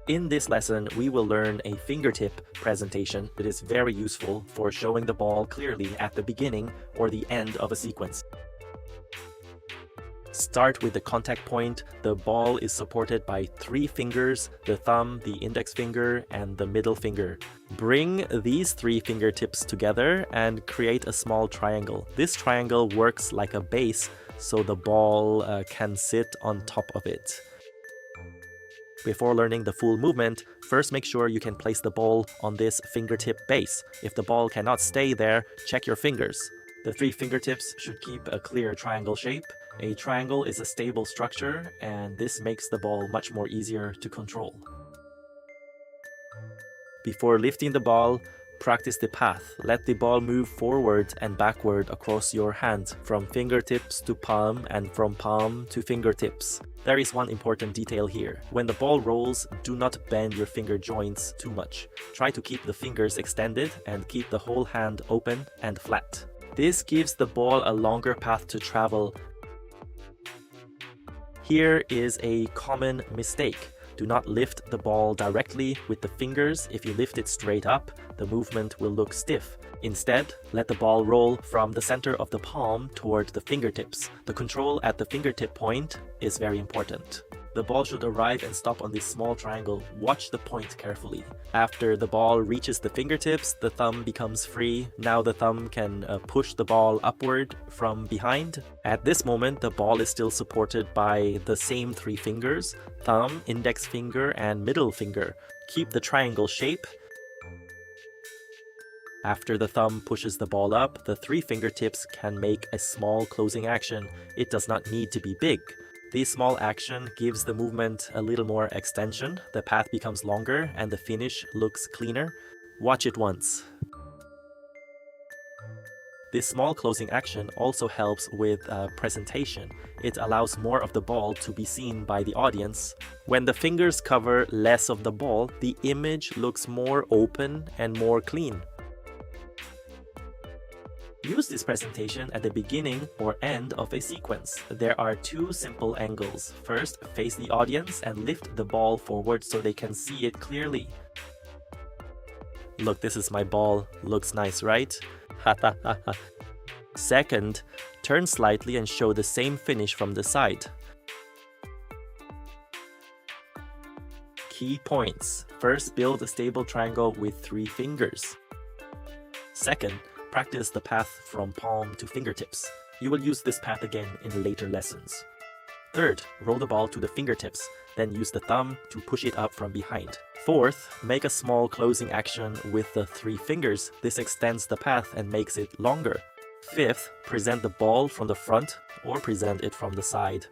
In this lesson, we will learn a fingertip presentation that is very useful for showing the ball clearly at the beginning or the end of a sequence. Start with the contact point. The ball is supported by 3 fingers, the thumb, the index finger, and the middle finger. Bring these 3 fingertips together and create a small triangle. This triangle works like a base, so the ball can sit on top of it. Before learning the full movement, first make sure you can place the ball on this fingertip base. If the ball cannot stay there, check your fingers. The 3 fingertips should keep a clear triangle shape. A triangle is a stable structure, and this makes the ball much more easier to control. Before lifting the ball, practice the path. Let the ball move forward and backward across your hand, from fingertips to palm and from palm to fingertips. There is one important detail here. When the ball rolls, do not bend your finger joints too much. Try to keep the fingers extended and keep the whole hand open and flat. This gives the ball a longer path to travel. Here is a common mistake. Do not lift the ball directly with the fingers. If you lift it straight up, the movement will look stiff. Instead, let the ball roll from the center of the palm toward the fingertips. The control at the fingertip point is very important. The ball should arrive and stop on this small triangle. Watch the point carefully. After the ball reaches the fingertips, the thumb becomes free. Now the thumb can push the ball upward from behind. At this moment, the ball is still supported by the same 3 fingers: thumb, index finger, and middle finger. Keep the triangle shape. After the thumb pushes the ball up, the 3 fingertips can make a small closing action. It does not need to be big. This small action gives the movement a little more extension, the path becomes longer, and the finish looks cleaner. Watch it once. This small closing action also helps with presentation. It allows more of the ball to be seen by the audience. When the fingers cover less of the ball, the image looks more open and more clean. Use this presentation at the beginning or end of a sequence. There are 2 simple angles. First, face the audience and lift the ball forward so they can see it clearly. Look, this is my ball. Looks nice, right? Second, turn slightly and show the same finish from the side. Key points. First, build a stable triangle with 3 fingers. Second, practice the path from palm to fingertips. You will use this path again in later lessons. Third, roll the ball to the fingertips, then use the thumb to push it up from behind. Fourth, make a small closing action with the 3 fingers. This extends the path and makes it longer. Fifth, present the ball from the front or present it from the side.